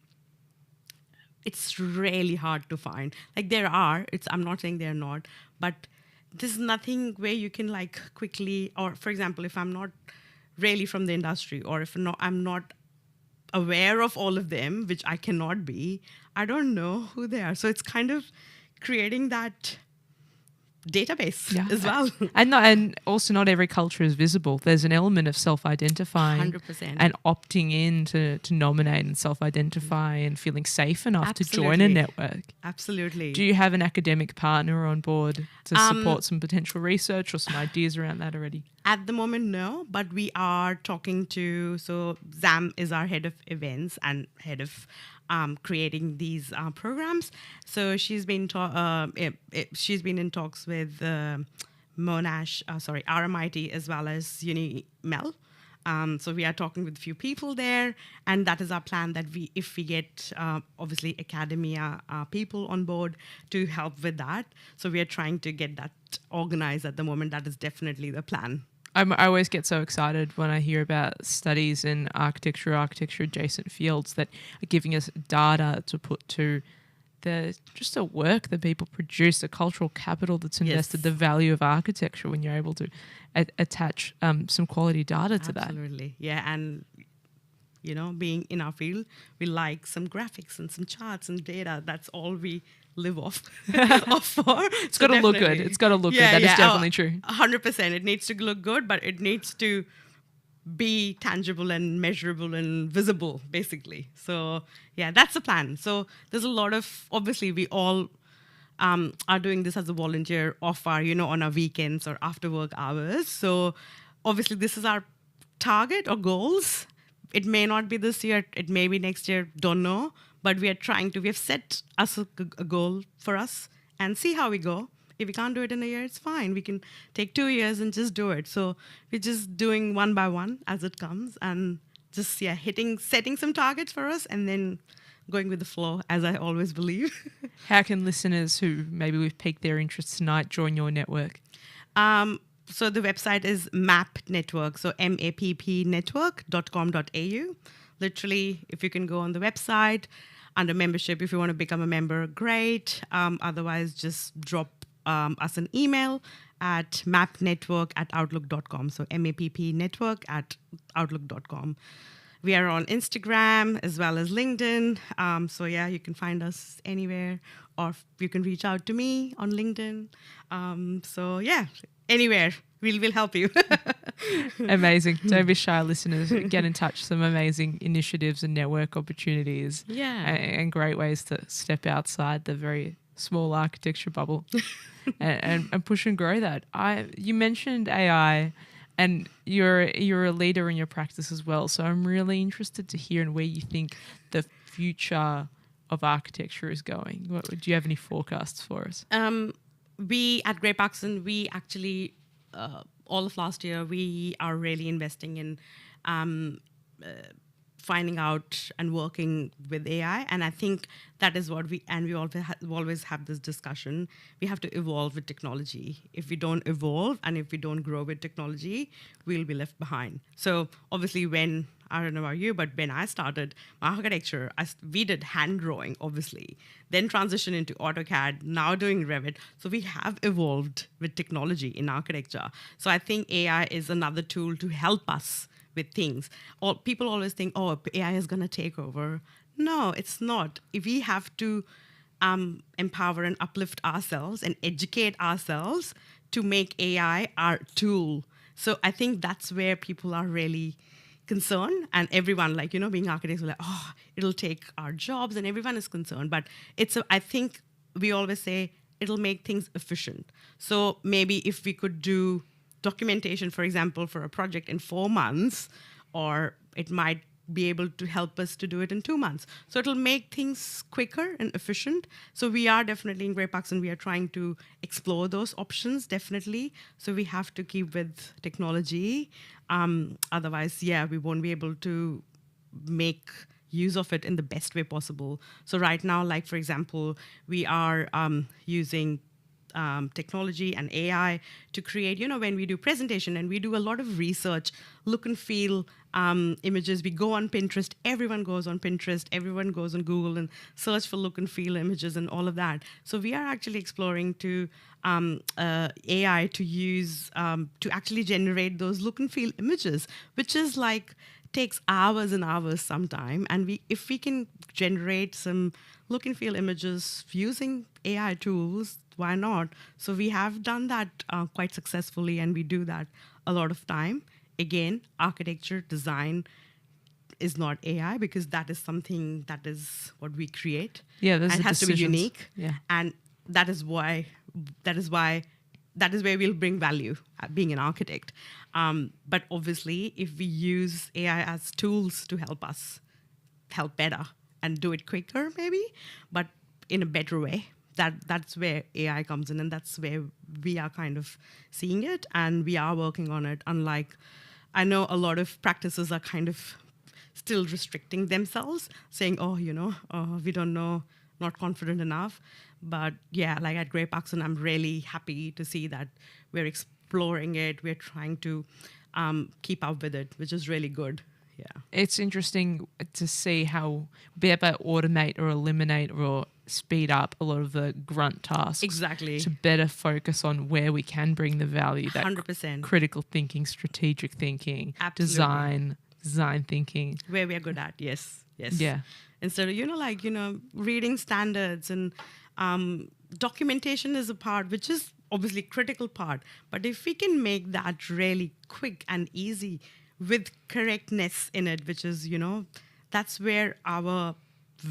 It's really hard to find. Like, there are, I'm not saying they're not, but there's nothing where you can like quickly, or for example, if I'm not really from the industry, or if I'm not aware of all of them, which I cannot be, I don't know who they are. So it's kind of creating that database as well. And also, not every culture is visible. There's an element of self-identifying 100%. and opting in to nominate and self-identify and feeling safe enough to join a network. Absolutely. Do you have an academic partner on board to support some potential research or some ideas around that already? At the moment, no, but we are talking to, so Zam is our head of events and head of creating these programs. So she's been in talks with Monash, RMIT, as well as UniMel. So we are talking with a few people there, and that is our plan, that if we get obviously academia people on board to help with that. So we are trying to get that organized at the moment. That is definitely the plan. I always get so excited when I hear about studies in architecture adjacent fields that are giving us data to put to the work that people produce, the cultural capital that's invested, the value of architecture, when you're able to attach some quality data to that. Absolutely, yeah. And being in our field, we like some graphics and some charts and data. That's all we live off for. It's got to look good. It's got to look good. That is definitely true. 100%. It needs to look good, but it needs to be tangible and measurable and visible, basically. So yeah, that's the plan. So there's a lot of, obviously we all are doing this as a volunteer off our, on our weekends or after work hours. So obviously this is our target or goals. It may not be this year, it may be next year, don't know. But we have set us a goal for us and see how we go. If we can't do it in a year, it's fine. We can take 2 years and just do it. So we're just doing one by one as it comes, and just, setting some targets for us and then going with the flow, as I always believe. How can listeners who maybe we've piqued their interest tonight join your network? So the website is MAP Network, so mappnetwork.com.au. Literally, if you can go on the website, under membership, if you want to become a member, great. Otherwise, just drop us an email at mapnetwork@outlook.com. So mappnetwork@outlook.com. We are on Instagram as well as LinkedIn. So yeah, you can find us anywhere, or you can reach out to me on LinkedIn. So yeah, anywhere. We'll help you. Amazing. Don't be shy, listeners. Get in touch. Some amazing initiatives and network opportunities. Yeah. And great ways to step outside the very small architecture bubble and push and grow that. You mentioned AI, and you're a leader in your practice as well. So I'm really interested to hear and where you think the future of architecture is going. Do you have any forecasts for us? We at Grey Paxton, we actually all of last year we are really investing in finding out and working with AI, and I think that is what we always have this discussion. We have to evolve with technology. If we don't evolve and if we don't grow with technology, we'll be left behind. So obviously, when I don't know about you, but when I started my architecture, we did hand drawing, obviously, then transition into AutoCAD, now doing Revit. So we have evolved with technology in architecture. So I think AI is another tool to help us with things. People always think, oh, AI is going to take over. No, it's not. If we have to empower and uplift ourselves and educate ourselves to make AI our tool. So I think that's where people are really concerned, and everyone, like, being architects, are like, oh, it'll take our jobs, and everyone is concerned. But I think we always say it'll make things efficient. So maybe if we could do documentation, for example, for a project in 4 months, or it might be able to help us to do it in 2 months. So it'll make things quicker and efficient. So we are definitely in Grey Paxton, we are trying to explore those options, definitely. So we have to keep with technology. Otherwise, yeah, we won't be able to make use of it in the best way possible. So right now, like, for example, we are using technology and AI to create, when we do presentation and we do a lot of research, look and feel images. We go on Pinterest. Everyone goes on Pinterest. Everyone goes on Google and search for look and feel images and all of that. So we are actually exploring to AI to use to actually generate those look and feel images, which is like takes hours and hours sometime. And if we can generate some look and feel images using AI tools, why not? So we have done that quite successfully, and we do that a lot of time. Again, architecture design is not AI, because that is something that is what we create. Yeah, and it has to be unique. Yeah. And that is where we'll bring value being an architect. But obviously, if we use AI as tools to help us help better and do it quicker, maybe, but in a better way, that's where AI comes in, and that's where we are kind of seeing it, and we are working on it. Unlike, I know a lot of practices are kind of still restricting themselves, saying, oh, we don't know, not confident enough. But yeah, like at Grey Paxton, I'm really happy to see that we're exploring it. We're trying to keep up with it, which is really good. Yeah. It's interesting to see how be able to automate or eliminate or speed up a lot of the grunt tasks. Exactly. To better focus on where we can bring the value. That 100%. Critical thinking, strategic thinking, Absolutely. design thinking. Where we are good at, yes. Yeah. Instead of, reading standards and documentation is a part, which is obviously critical part. But if we can make that really quick and easy with correctness in it, which is, that's where our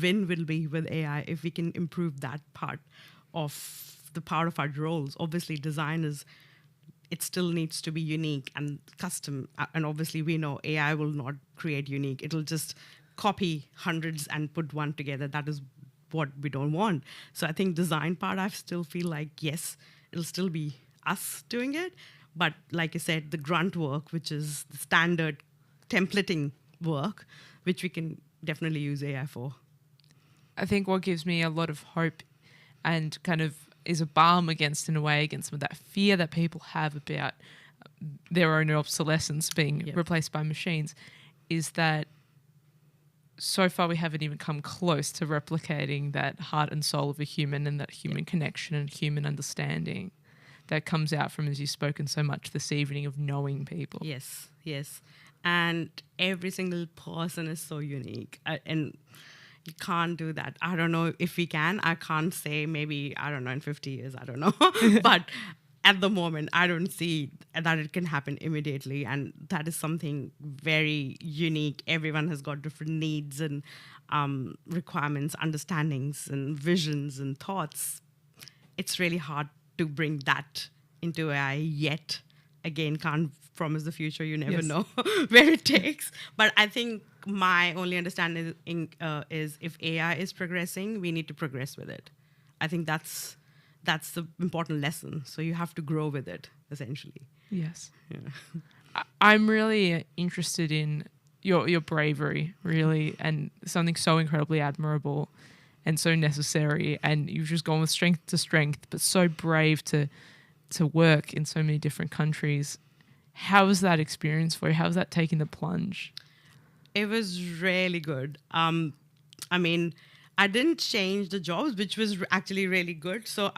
win will be with AI, if we can improve that part of our roles. Obviously, design it still needs to be unique and custom. And obviously, we know AI will not create unique. It'll just copy hundreds and put one together. That is what we don't want. So I think design part, I still feel like, yes, it'll still be us doing it. But like I said, the grunt work, which is the standard templating work, which we can definitely use AI for. I think what gives me a lot of hope and kind of is a balm against, in a way, against some of that fear that people have about their own obsolescence being replaced by machines, is that so far we haven't even come close to replicating that heart and soul of a human and that human connection and human understanding that comes out from, as you've spoken so much this evening, of knowing people. Yes. and every single person is so unique. And you can't do that. I don't know if we can. I can't say, maybe, I don't know, in 50 years, I don't know. But at the moment, I don't see that it can happen immediately. And that is something very unique. Everyone has got different needs and requirements, understandings, and visions and thoughts. It's really hard to bring that into AI yet. Again, can't promise the future. You never Yes. know where it takes. But I think my only understanding is if AI is progressing, we need to progress with it. I think that's the important lesson. So you have to grow with it, essentially. Yes. Yeah. I'm really interested in your bravery, really, and something so incredibly admirable and so necessary. And you've just gone with strength to strength, but so brave to work in so many different countries. How was that experience for you? How was that taking the plunge? It was really good. I mean, I didn't change the jobs, which was actually really good. So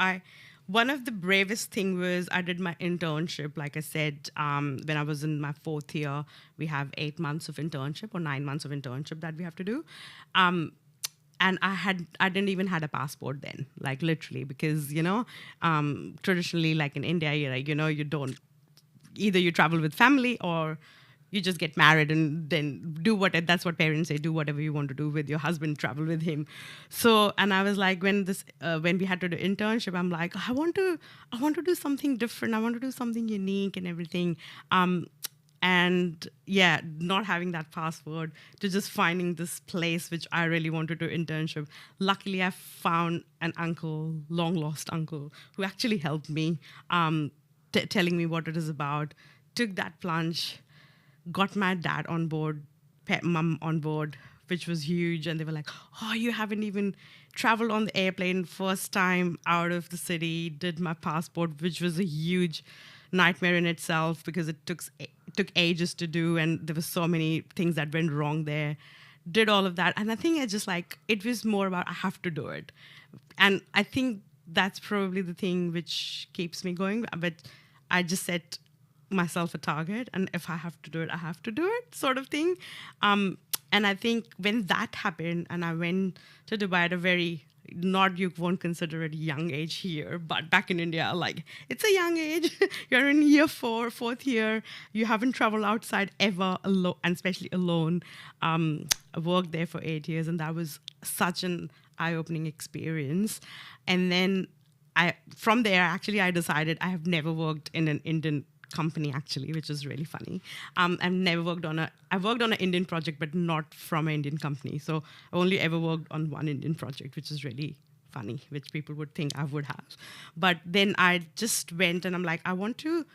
one of the bravest thing was I did my internship. Like I said, when I was in my 4th year, we have 8 months of internship or 9 months of internship that we have to do. And I didn't even had a passport then, like literally, because, traditionally, like in India, you don't, either you travel with family or you just get married and then that's what parents say, do whatever you want to do with your husband, travel with him. So, and I was like, when we had to do internship, I'm like, I want to do something different. I want to do something unique and everything. And yeah, not having that passport to just finding this place which I really wanted to internship. Luckily, I found an uncle, long lost uncle, who actually helped me, telling me what it is about. Took that plunge, got my dad on board, pet mum on board, which was huge. And they were like, oh, you haven't even traveled on the airplane. First time out of the city, did my passport, which was a huge nightmare in itself because it took ages to do. And there were so many things that went wrong there. Did all of that. And I think it was more about, I have to do it. And I think that's probably the thing which keeps me going. But I just set myself a target, and if I have to do it, I have to do it, sort of thing. And I think when that happened, and I went to Dubai at a very, not, you won't consider it young age here, but back in India, like, it's a young age. You're in year 4, 4th year. You haven't traveled outside ever, alone, and especially alone. I worked there for 8 years, and that was such an eye-opening experience. And then from there, actually, I decided I have never worked in an Indian company, actually, which is really funny. I've never worked on I worked on an Indian project, but not from an Indian company. So I only ever worked on one Indian project, which is really funny, which people would think I would have. But then I just went and I'm like, I want to,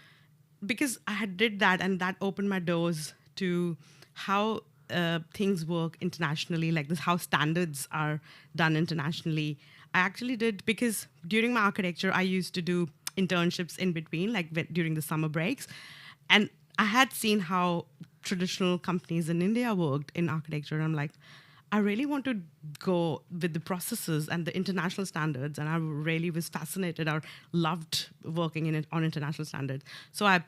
because I had did that, and that opened my doors to how things work internationally, like this, how standards are done internationally. I actually did, because during my architecture, I used to do internships in between, like during the summer breaks. And I had seen how traditional companies in India worked in architecture. And I'm like, I really want to go with the processes and the international standards. And I really was fascinated or loved working in it on international standards. So I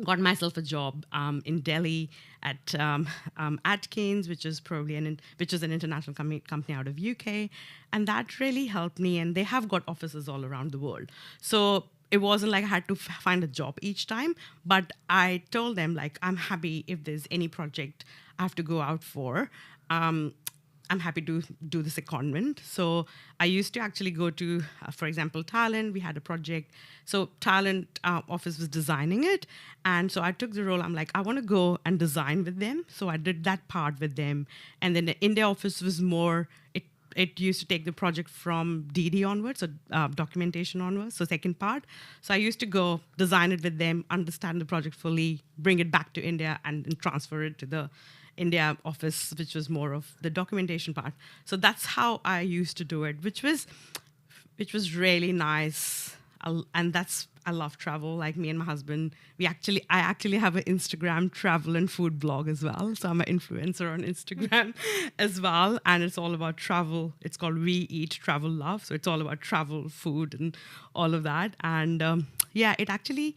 got myself a job in Delhi at Atkins, which is probably an international company out of UK, and that really helped me. And they have got offices all around the world, so it wasn't like I had to find a job each time. But I told them, like, I'm happy if there's any project I have to go out for. I'm happy to do the secondment. So I used to actually go to, for example, Thailand. We had a project. So Thailand office was designing it. And so I took the role. I'm like, I want to go and design with them. So I did that part with them. And then the India office was more, it used to take the project from DD onwards, so documentation onwards, so second part. So I used to go design it with them, understand the project fully, bring it back to India, and transfer it to the India office, which was more of the documentation part. So that's how I used to do it, which was really nice. I love travel. Like, me and my husband, I actually have an Instagram travel and food blog as well. So I'm an influencer on Instagram as well, and it's all about travel. It's called We Eat Travel Love. So it's all about travel, food, and all of that. And yeah, it actually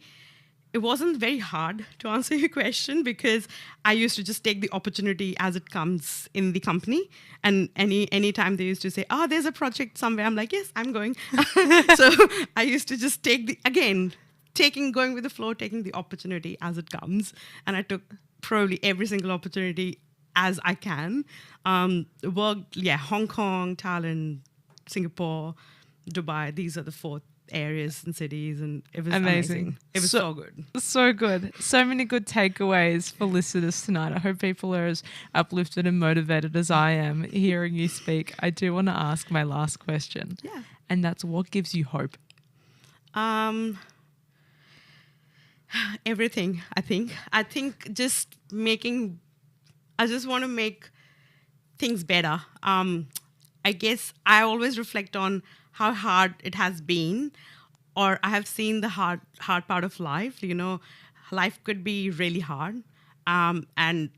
it wasn't very hard to answer your question because I used to just take the opportunity as it comes in the company. And any time they used to say, "Oh, there's a project somewhere," I'm like, "Yes, I'm going." So I used to just going with the flow, taking the opportunity as it comes. And I took probably every single opportunity as I can. Worked, Hong Kong, Thailand, Singapore, Dubai. These are the 4 areas and cities, and it was amazing. It was so good. So good. So many good takeaways for listeners tonight. I hope people are as uplifted and motivated as I am hearing you speak. I do want to ask my last question. Yeah. And that's, what gives you hope? Everything, I think. I think I just want to make things better. I guess I always reflect on how hard it has been, or I have seen the hard part of life. Life could be really hard, and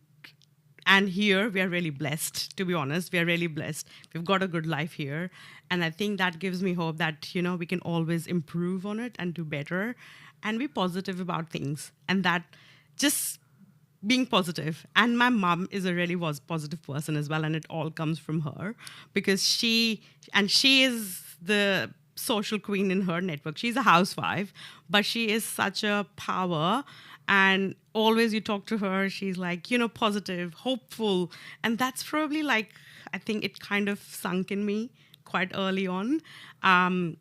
here we are really blessed. To be honest, we are really blessed. We've got a good life here, and I think that gives me hope that we can always improve on it and do better, and be positive about things, and that just being positive. And my mom is a really positive person as well, and it all comes from her because she is the social queen in her network. She's a housewife, but she is such a power, and always you talk to her, she's like, positive, hopeful, and that's probably like, I think it kind of sunk in me quite early on. And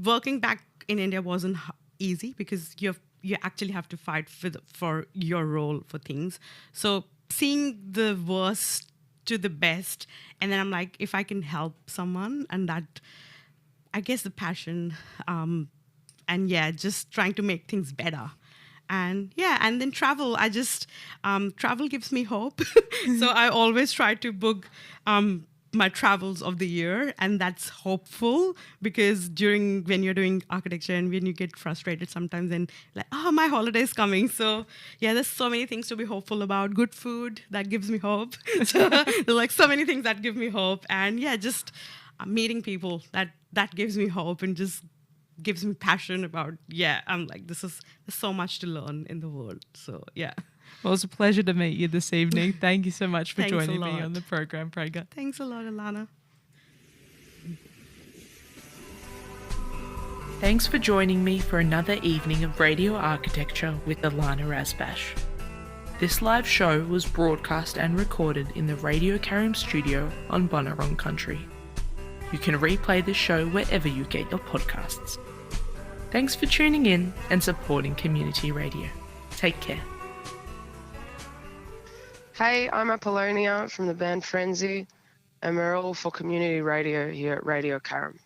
working back in India wasn't easy because you actually have to fight for your role for things. So seeing the worst to the best, and then I'm like, if I can help someone, and that, I guess, the passion, just trying to make things better. And then travel. Travel gives me hope. So I always try to book my travels of the year, and that's hopeful because when you're doing architecture and when you get frustrated sometimes and like, oh, my holiday's coming. So there's so many things to be hopeful about. Good food, that gives me hope. So like so many things that give me hope, and just meeting people, that gives me hope and just gives me passion about, I'm like, there's so much to learn in the world. So Well, it's a pleasure to meet you this evening. Thank you so much for Thanks joining me on the program, Pragya. Thanks a lot, Ilana. Thanks for joining me for another evening of Radio Architecture with Ilana Razbash. This live show was broadcast and recorded in the Radio Karim studio on Bunurong Country. You can replay this show wherever you get your podcasts. Thanks for tuning in and supporting community radio. Take care. Hey, I'm Apollonia from the band Frenzy, and we're all for community radio here at Radio Karim.